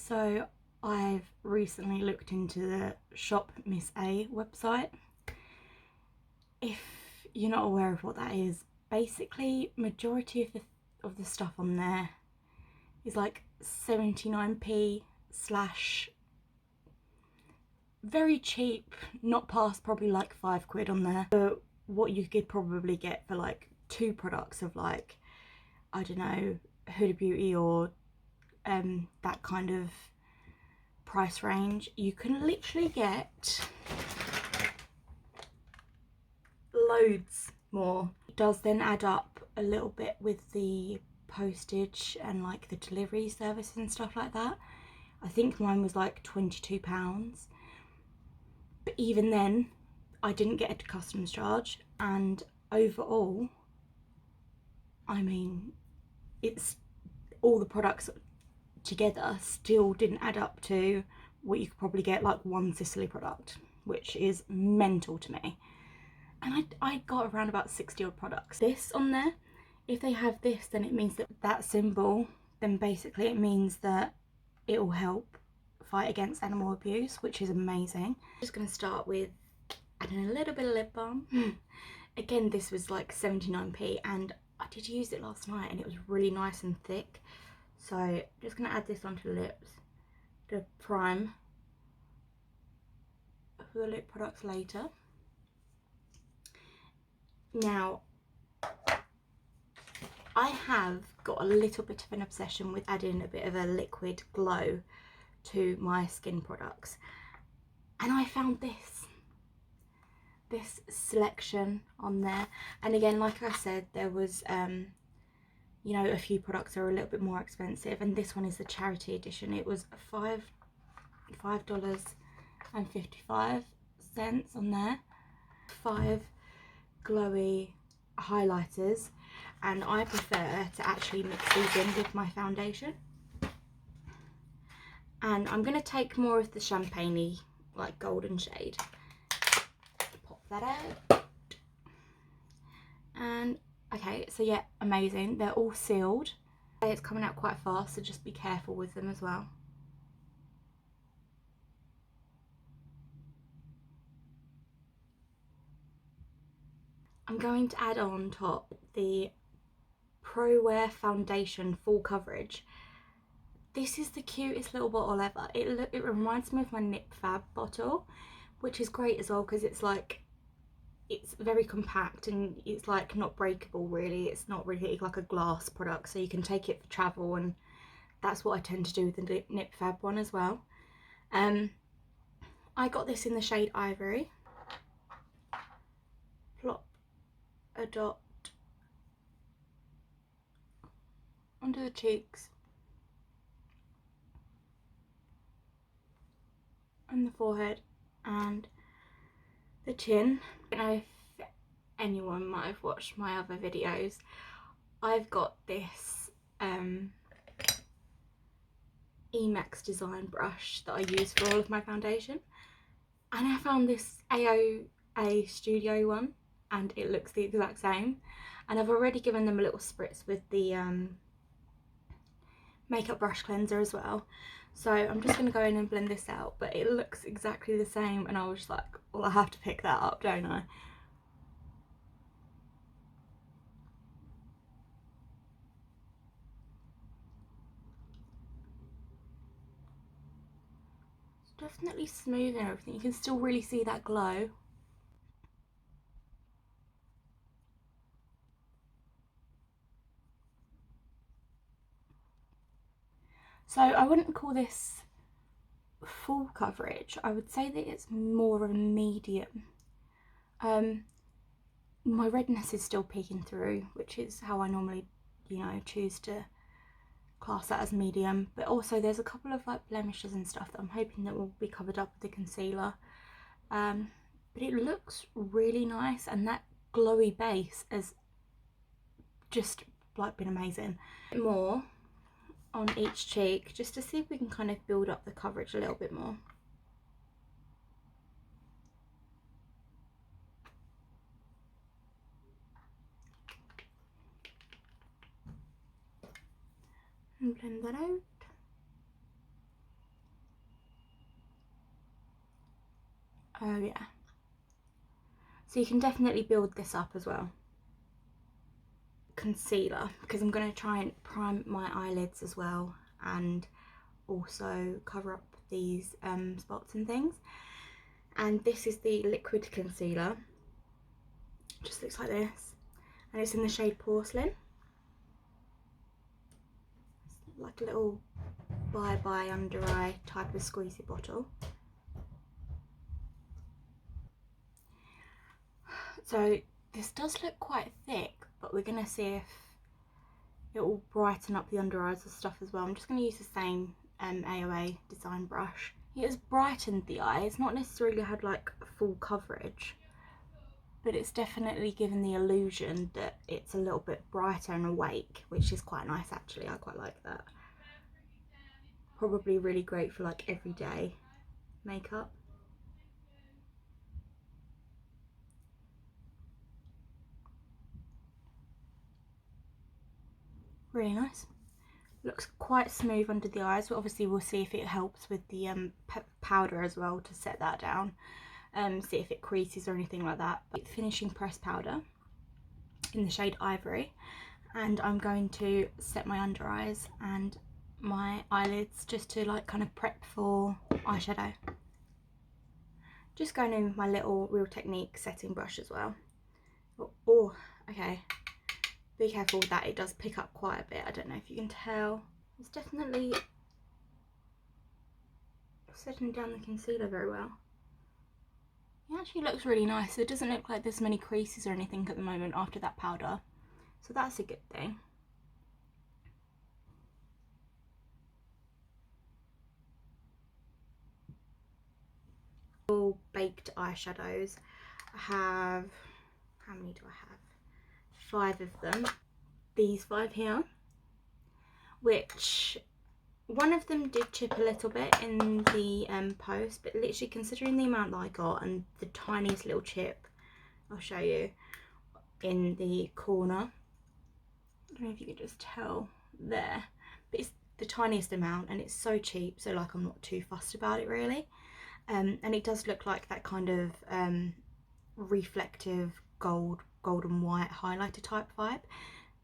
So I've recently looked into the Shop Miss A website. If you're not aware of what that is, basically majority of the stuff on there is like 79p slash very cheap, not past probably like £5 on there. So what you could probably get for like 2 products of like, I don't know, Huda Beauty or that kind of price range, you can literally get loads more. It does then add up a little bit with the postage and like the delivery service and stuff like that. I think mine was like £22, but even then I didn't get a customs charge, and overall, I mean, it's all the products together still didn't add up to what you could probably get like one Sicily product, which is mental to me. And I got around about 60 odd products. This on there, if they have this, then it means that symbol, then basically it means that it will help fight against animal abuse, which is amazing. I'm just going to start with adding a little bit of lip balm. Again, this was like 79p, and I did use it last night and it was really nice and thick. So I'm just going to add this onto the lips to prime for the lip products later. Now, I have got a little bit of an obsession with adding a bit of a liquid glow to my skin products, and I found this selection on there. And again, like I said, there was you know, a few products are a little bit more expensive, and this one is the charity edition. It was $5.55 on there. 5 glowy highlighters, and I prefer to actually mix these in with my foundation. And I'm going to take more of the champagne-y, like golden shade. Pop that out. And okay, so yeah, amazing. They're all sealed. It's coming out quite fast, so just be careful with them as well. I'm going to add on top the Prowear foundation full coverage. This is the cutest little bottle ever. It reminds me of my Nip Fab bottle, which is great as well because it's like, it's very compact and it's like not breakable really. It's not really like a glass product, so you can take it for travel, and that's what I tend to do with the Nip Fab one as well. I got this in the shade Ivory. Plop a dot onto the cheeks and the forehead and the chin. I don't know if anyone might have watched my other videos. I've got this Emax design brush that I use for all of my foundation, and I found this AOA Studio one, and it looks the exact same. And I've already given them a little spritz with the makeup brush cleanser as well. So I'm just going to go in and blend this out, but it looks exactly the same, and I was just like, well, I have to pick that up, don't I? It's definitely smoothing everything. You can still really see that glow. So I wouldn't call this full coverage. I would say that it's more of a medium. My redness is still peeking through, which is how I normally, you know, choose to class that as medium. But also there's a couple of like blemishes and stuff that I'm hoping that will be covered up with the concealer. But it looks really nice, and that glowy base has just like been amazing. More on each cheek, just to see if we can kind of build up the coverage a little bit more. And blend that out. Oh yeah. So you can definitely build this up as well. Concealer, because I'm going to try and prime my eyelids as well, and also cover up these spots and things. And this is the liquid concealer. Just looks like this, and it's in the shade Porcelain. It's like a little bye-bye under eye type of squeezy bottle. So this does look quite thick, but we're going to see if it will brighten up the under eyes and stuff as well. I'm just going to use the same AOA design brush. It has brightened the eye. It's not necessarily had like full coverage, but it's definitely given the illusion that it's a little bit brighter and awake, which is quite nice actually. I quite like that. Probably really great for like everyday makeup. Really nice. Looks quite smooth under the eyes, but obviously we'll see if it helps with the powder as well to set that down. See if it creases or anything like that. Finishing press powder in the shade Ivory, and I'm going to set my under eyes and my eyelids just to like kind of prep for eyeshadow. Just going in with my little Real Technique setting brush as well. Oh, okay. Be careful with that, it does pick up quite a bit. I don't know if you can tell. It's definitely setting down the concealer very well. It actually looks really nice. It doesn't look like there's many creases or anything at the moment after that powder. So that's a good thing. All baked eyeshadows. I have, how many do I have? 5 of them. These 5 here, which one of them did chip a little bit in the post, but literally considering the amount that I got and the tiniest little chip, I'll show you, in the corner. I don't know if you can just tell there, but it's the tiniest amount and it's so cheap, so like I'm not too fussed about it really. And it does look like that kind of reflective golden white highlighter type vibe,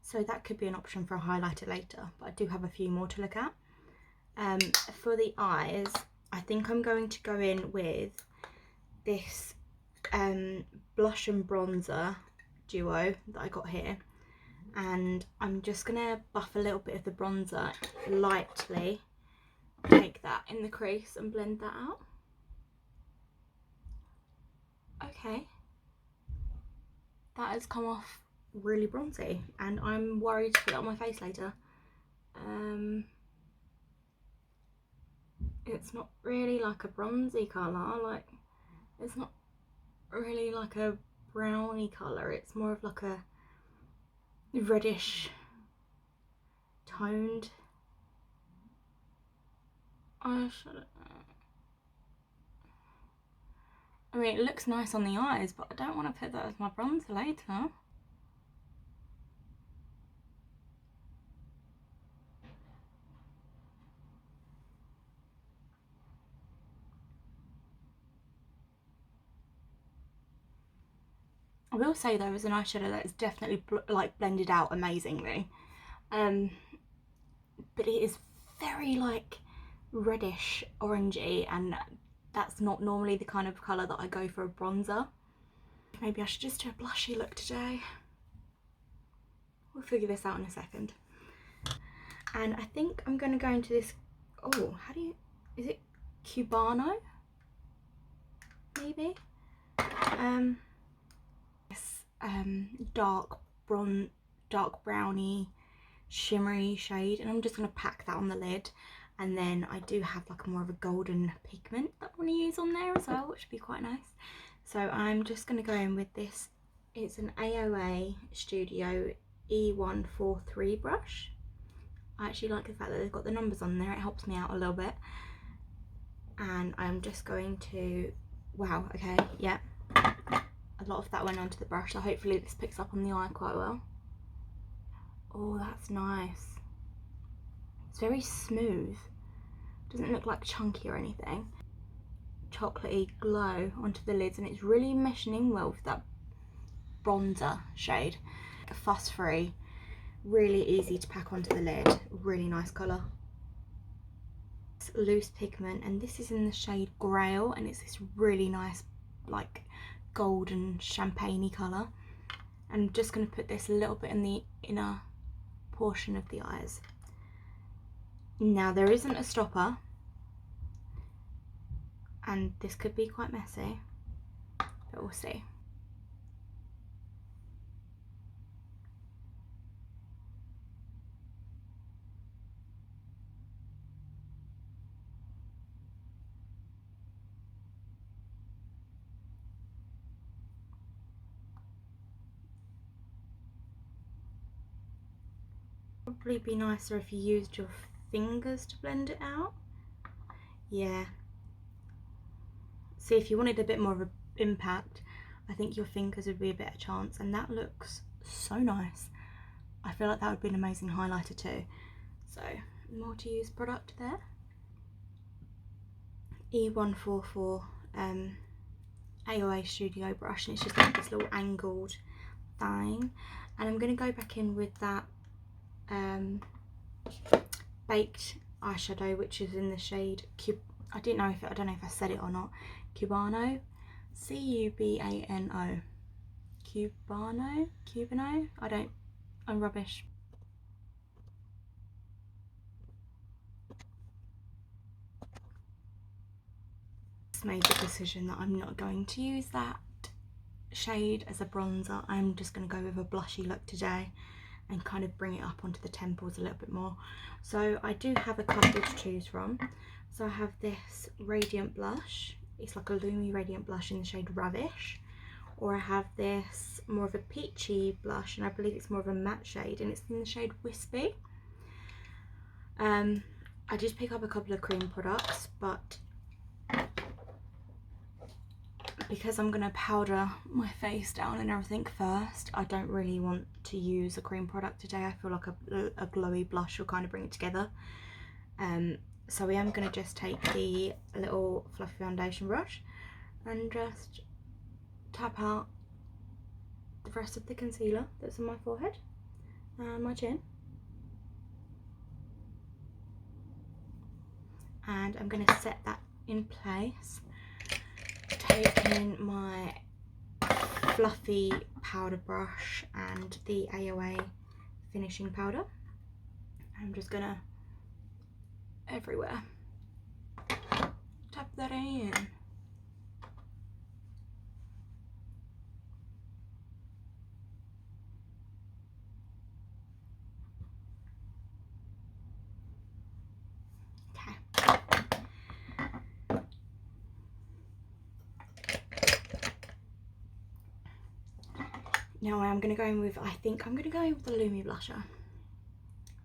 so that could be an option for a highlighter later, but I do have a few more to look at. For the eyes, I think I'm going to go in with this blush and bronzer duo that I got here, and I'm just gonna buff a little bit of the bronzer lightly, take that in the crease and blend that out. Okay, that has come off really bronzy, and I'm worried to put it on my face later. It's not really like a bronzy colour, like it's not really like a browny colour, it's more of like a reddish toned eyeshadow. I mean, it looks nice on the eyes, but I don't want to put that as my bronzer later. I will say though, it's an eyeshadow that is definitely like blended out amazingly, but it is very like reddish orangey, and that's not normally the kind of colour that I go for a bronzer. Maybe I should just do a blushy look today. We'll figure this out in a second. And I think I'm going to go into this, oh, how do you, is it Cubano? Maybe? This dark browny shimmery shade, and I'm just going to pack that on the lid. And then I do have like more of a golden pigment that I want to use on there as well, which would be quite nice. So I'm just going to go in with this. It's an AOA Studio E143 brush. I actually like the fact that they've got the numbers on there, it helps me out a little bit. And I'm just going to, wow, okay, yeah, a lot of that went onto the brush, so hopefully this picks up on the eye quite well. Oh, that's nice. It's very smooth, doesn't look like chunky or anything. chocolatey glow onto the lids, and it's really meshing in well with that bronzer shade. Fuss free, really easy to pack onto the lid, really nice colour. It's Loose Pigment, and this is in the shade Grail, and it's this really nice like golden champagne-y colour. I'm just going to put this a little bit in the inner portion of the eyes. Now there isn't a stopper, and this could be quite messy, but we'll see. Probably be nicer if you used your fingers to blend it out. Yeah. See, if you wanted a bit more of an impact, I think your fingers would be a better chance, and that looks so nice. I feel like that would be an amazing highlighter too. So, more to use product there. E144 AOA Studio brush, and it's just like this little angled thing. And I'm going to go back in with that baked eyeshadow, which is in the shade I don't know if I said it or not. Cubano, Cubano, Cubano. I'm rubbish. Just made the decision that I'm not going to use that shade as a bronzer. I'm just going to go with a blushy look today and kind of bring it up onto the temples a little bit more. So I do have a couple to choose from. So I have this radiant blush. It's like a Lumi radiant blush in the shade Ravish. Or I have this more of a peachy blush, and I believe it's more of a matte shade, and it's in the shade Wispy. I did pick up a couple of cream products, but because I'm going to powder my face down and everything first, I don't really want to use a cream product today. I feel like a glowy blush will kind of bring it together. So I am going to just take the little fluffy foundation brush and just tap out the rest of the concealer that's on my forehead and my chin. And I'm going to set that in place. Taking my fluffy powder brush and the AOA finishing powder, I'm just gonna everywhere tap that in. Now I am going to go in with, I think I'm going to go in with the Lumi blusher.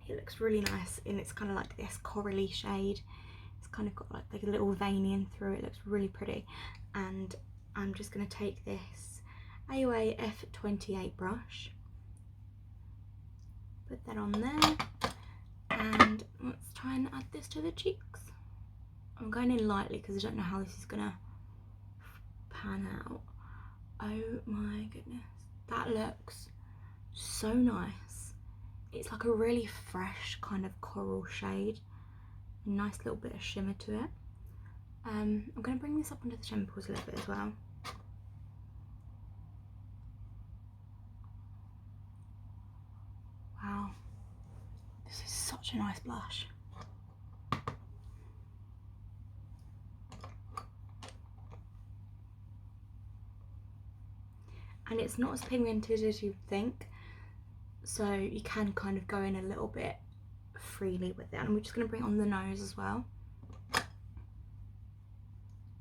It looks really nice, and it's kind of like this corally shade. It's kind of got like a little veining through it. It looks really pretty. And I'm just going to take this AOA F28 brush, put that on there, and let's try and add this to the cheeks. I'm going in lightly because I don't know how this is going to pan out. Oh my goodness. That looks so nice. It's like a really fresh kind of coral shade. A nice little bit of shimmer to it. I'm going to bring this up onto the temples a little bit as well. Wow. This is such a nice blush. And it's not as pigmented as you'd think, so you can kind of go in a little bit freely with it. And we're just going to bring it on the nose as well.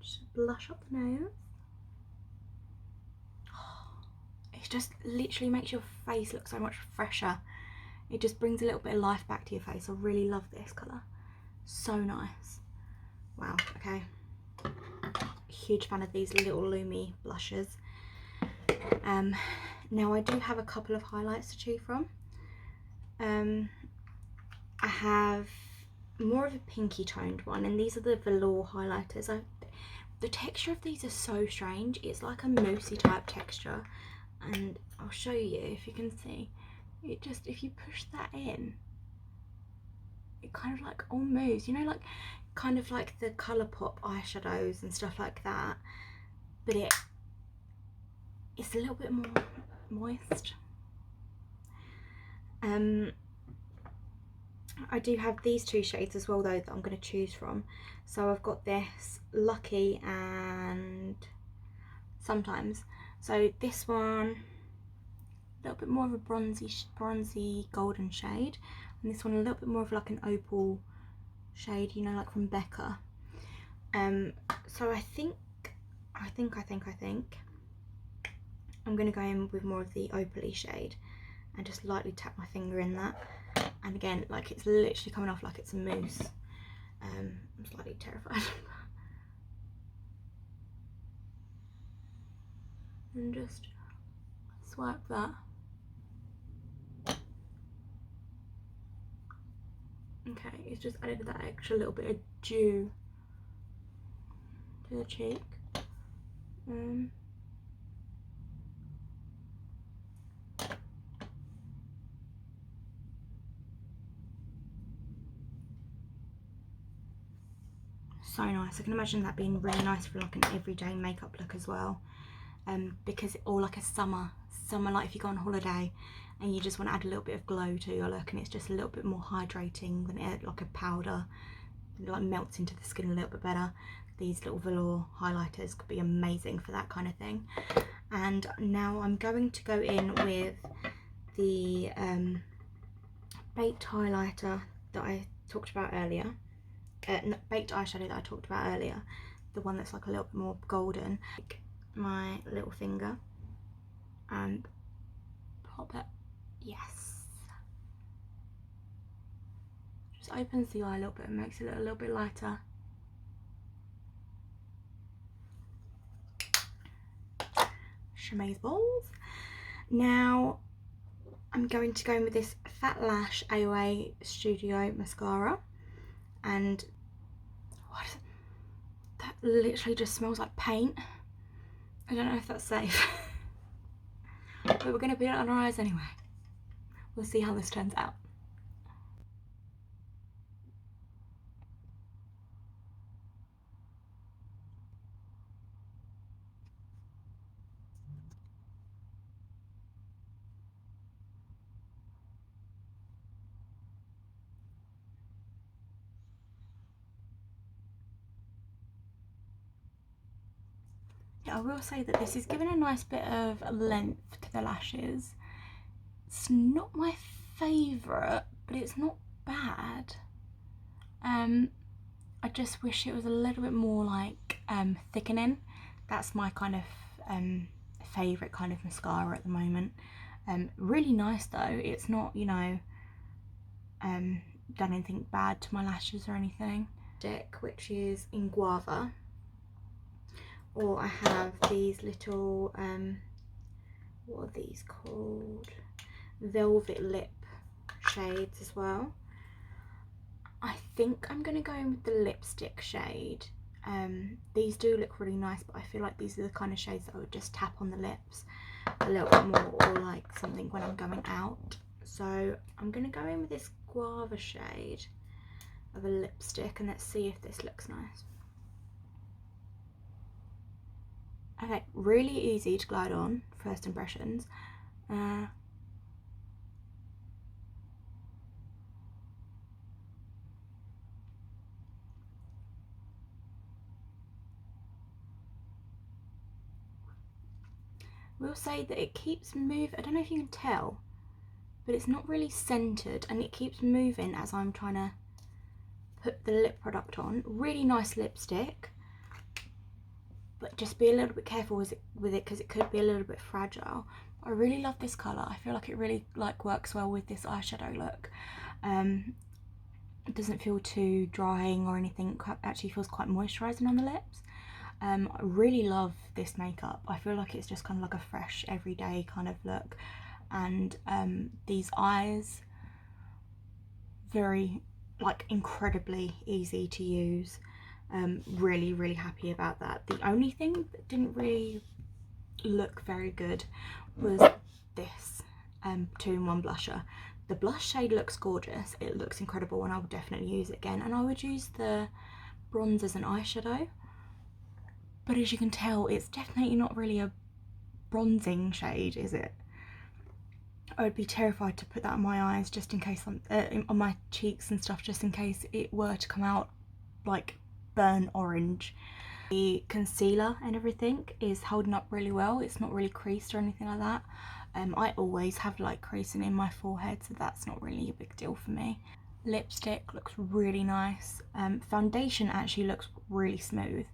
Just blush up the nose. It just literally makes your face look so much fresher. It just brings a little bit of life back to your face. I really love this colour. So nice. Wow, okay. Huge fan of these little Lumi blushes. Now I do have a couple of highlights to choose from. I have more of a pinky toned one, and these are the Velour highlighters. The texture of these is so strange. It's like a moussey type texture, and I'll show you if you can see. It just, if you push that in, it kind of like almost, you know, like kind of like the Colourpop eyeshadows and stuff like that, but it's a little bit more moist. I do have these two shades as well though that I'm going to choose from. So I've got this Lucky and Sometimes. So this one, a little bit more of a bronzy golden shade, and this one a little bit more of like an opal shade, you know, like from Becca. So I think I'm going to go in with more of the opal-y shade and just lightly tap my finger in that. And again, like it's literally coming off like it's a mousse. I'm slightly terrified. And just swipe that. Okay, it's just added that extra little bit of dew to the cheek. So nice. I can imagine that being really nice for like an everyday makeup look as well. Because, or like a summer, like if you go on holiday and you just want to add a little bit of glow to your look, and it's just a little bit more hydrating than it, like a powder, it like melts into the skin a little bit better. These little velour highlighters could be amazing for that kind of thing. And now I'm going to go in with the baked highlighter that I talked about earlier. Baked eyeshadow that I talked about earlier, the one that's like a little bit more golden. Take my little finger and pop it. Yes, just opens the eye a little bit and makes it look a little bit lighter. Shamaze balls. Now I'm going to go in with this Fat Lash AOA Studio Mascara, and what is it? That literally just smells like paint. I don't know if that's safe. But we're going to put it on our eyes anyway. We'll see how this turns out. Yeah, I will say that this is giving a nice bit of length to the lashes. It's not my favourite, but it's not bad. I just wish it was a little bit more like thickening. That's my kind of favourite kind of mascara at the moment. Really nice though. It's not, you know, done anything bad to my lashes or anything. Which is in Guava. Or I have these little, what are these called? Velvet lip shades as well. I think I'm going to go in with the lipstick shade. These do look really nice, but I feel like these are the kind of shades that I would just tap on the lips a little bit more, or like something when I'm going out. So I'm going to go in with this Guava shade of a lipstick, and let's see if this looks nice. Okay, really easy to glide on, first impressions. We'll say that it keeps moving. I don't know if you can tell, but it's not really centered, and it keeps moving as I'm trying to put the lip product on. Really nice lipstick, but just be a little bit careful with it because it could be a little bit fragile. I really love this colour. I feel like it really like works well with this eyeshadow look. It doesn't feel too drying or anything. It actually feels quite moisturising on the lips. I really love this makeup. I feel like it's just kind of like a fresh everyday kind of look. And these eyes, very like incredibly easy to use. Really, really happy about that. The only thing that didn't really look very good was this 2-in-1 blusher. The blush shade looks gorgeous, it looks incredible, and I would definitely use it again, and I would use the bronze as an eyeshadow, but as you can tell, it's definitely not really a bronzing shade, is it? I would be terrified to put that on my eyes just in case on my cheeks and stuff, just in case it were to come out like burnt orange. The concealer and everything is holding up really well. It's not really creased or anything like that. I always have like creasing in my forehead, so that's not really a big deal for me. Lipstick looks really nice. Foundation actually looks really smooth.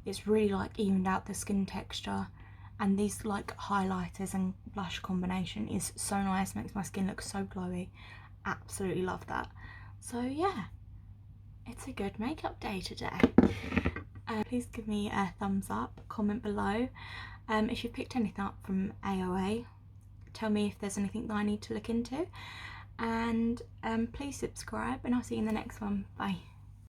It's really like evened out the skin texture, and these like highlighters and blush combination is so nice, makes my skin look so glowy. Absolutely love that. So yeah, it's a good makeup day today. Please give me a thumbs up, comment below if you've picked anything up from AOA. Tell me if there's anything that I need to look into, and please subscribe, and I'll see you in the next one. Bye.